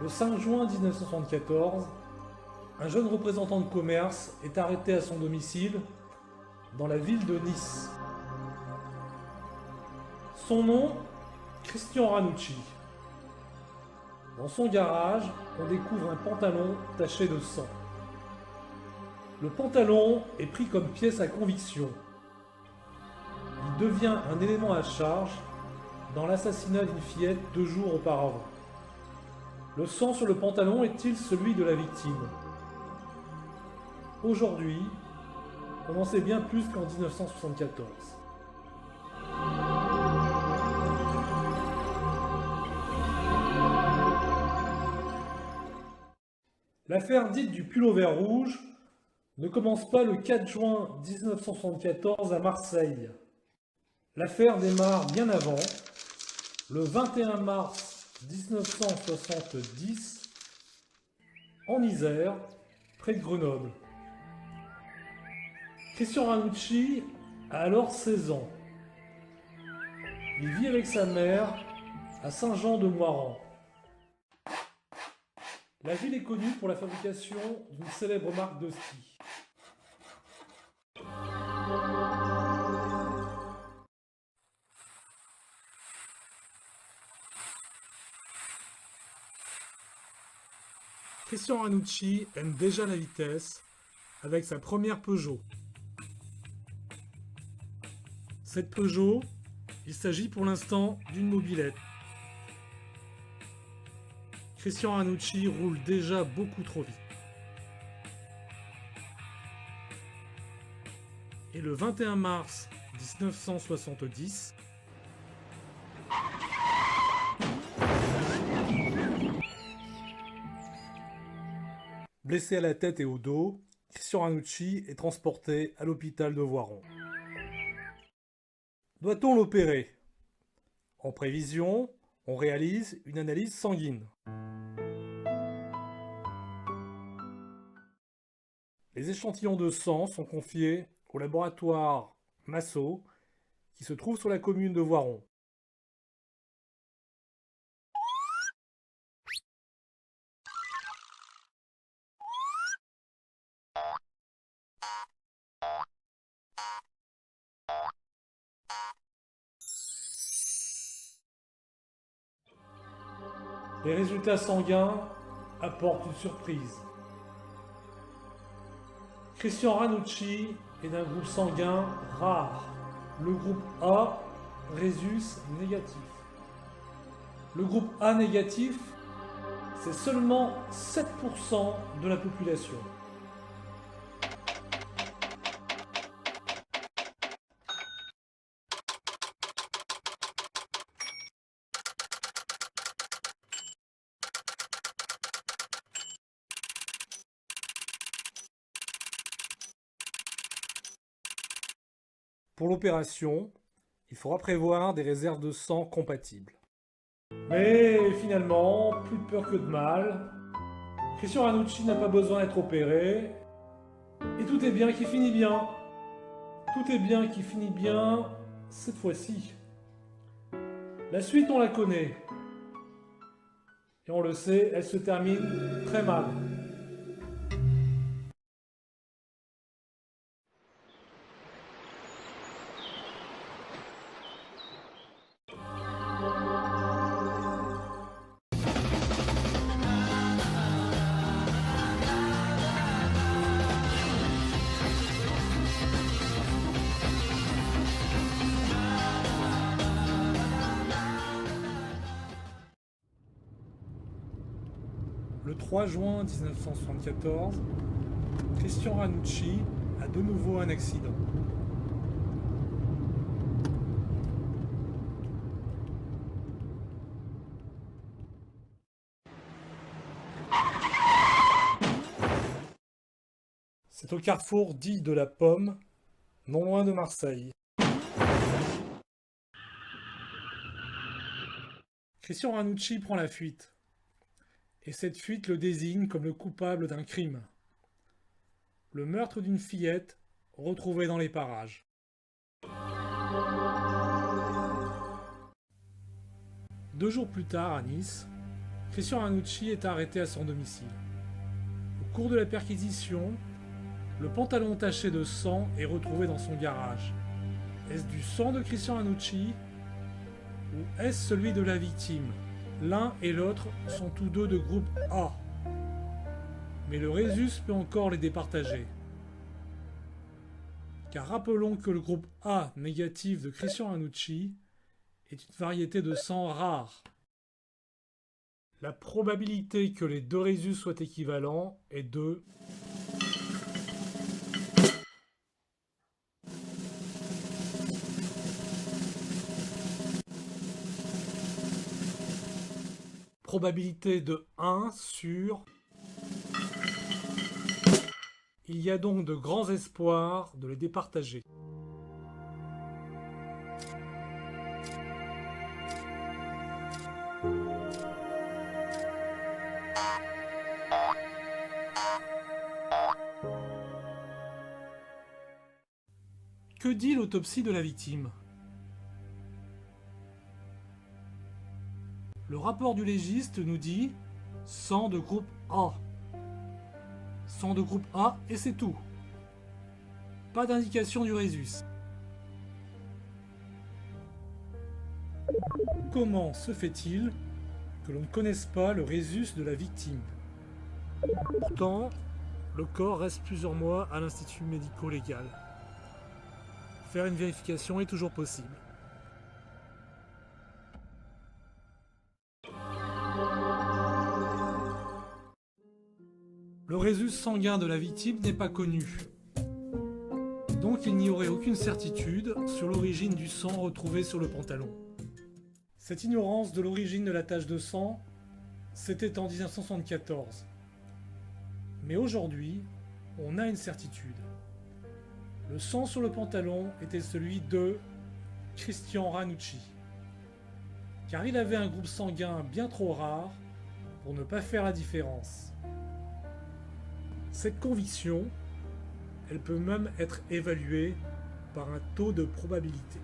Le 5 juin 1974, un jeune représentant de commerce est arrêté à son domicile dans la ville de Nice. Son nom, Christian Ranucci. Dans son garage, on découvre un pantalon taché de sang. Le pantalon est pris comme pièce à conviction. Il devient un élément à charge dans l'assassinat d'une fillette 2 jours auparavant. Le sang sur le pantalon est-il celui de la victime? Aujourd'hui, on en sait bien plus qu'en 1974. L'affaire dite du pull au vert rouge ne commence pas le 4 juin 1974 à Marseille. L'affaire démarre bien avant, le 21 mars 1970, en Isère, près de Grenoble. Christian Ranucci a alors 16 ans. Il vit avec sa mère à Saint-Jean-de-Moiran. La ville est connue pour la fabrication d'une célèbre marque de ski. Christian Ranucci aime déjà la vitesse avec sa première Peugeot. Cette Peugeot, il s'agit pour l'instant d'une mobilette. Christian Ranucci roule déjà beaucoup trop vite. Et le 21 mars 1970, blessé à la tête et au dos, Christian Ranucci est transporté à l'hôpital de Voiron. Doit-on l'opérer? En prévision, on réalise une analyse sanguine. Les échantillons de sang sont confiés au laboratoire Massot qui se trouve sur la commune de Voiron. Les résultats sanguins apportent une surprise. Christian Ranucci est d'un groupe sanguin rare, le groupe A, Rhésus négatif. Le groupe A négatif, c'est seulement 7% de la population. Pour l'opération, il faudra prévoir des réserves de sang compatibles. Mais finalement, plus de peur que de mal. Christian Ranucci n'a pas besoin d'être opéré. Et tout est bien qui finit bien. Tout est bien qui finit bien cette fois-ci. La suite, on la connaît. Et on le sait, elle se termine très mal. Le 3 juin 1974, Christian Ranucci a de nouveau un accident. C'est au carrefour dit de la Pomme, non loin de Marseille. Christian Ranucci prend la fuite. Et cette fuite le désigne comme le coupable d'un crime. Le meurtre d'une fillette retrouvée dans les parages. 2 jours plus tard, à Nice, Christian Ranucci est arrêté à son domicile. Au cours de la perquisition, le pantalon taché de sang est retrouvé dans son garage. Est-ce du sang de Christian Ranucci ou est-ce celui de la victime? L'un et l'autre sont tous deux de groupe A. Mais le Rhésus peut encore les départager. Car rappelons que le groupe A négatif de Christian Ranucci est une variété de sang rare. La probabilité que les deux Rhésus soient équivalents est de probabilité de 1 sur... Il y a donc de grands espoirs de les départager. Que dit l'autopsie de la victime? Le rapport du légiste nous dit sang de groupe A. Sang de groupe A et c'est tout. Pas d'indication du Rhésus. Comment se fait-il que l'on ne connaisse pas le Rhésus de la victime? Pourtant, le corps reste plusieurs mois à l'institut médico-légal. Faire une vérification est toujours possible. Le Rhésus sanguin de la victime n'est pas connu. Donc il n'y aurait aucune certitude sur l'origine du sang retrouvé sur le pantalon. Cette ignorance de l'origine de la tache de sang, c'était en 1974. Mais aujourd'hui, on a une certitude. Le sang sur le pantalon était celui de Christian Ranucci. Car il avait un groupe sanguin bien trop rare pour ne pas faire la différence. Cette conviction, elle peut même être évaluée par un taux de probabilité.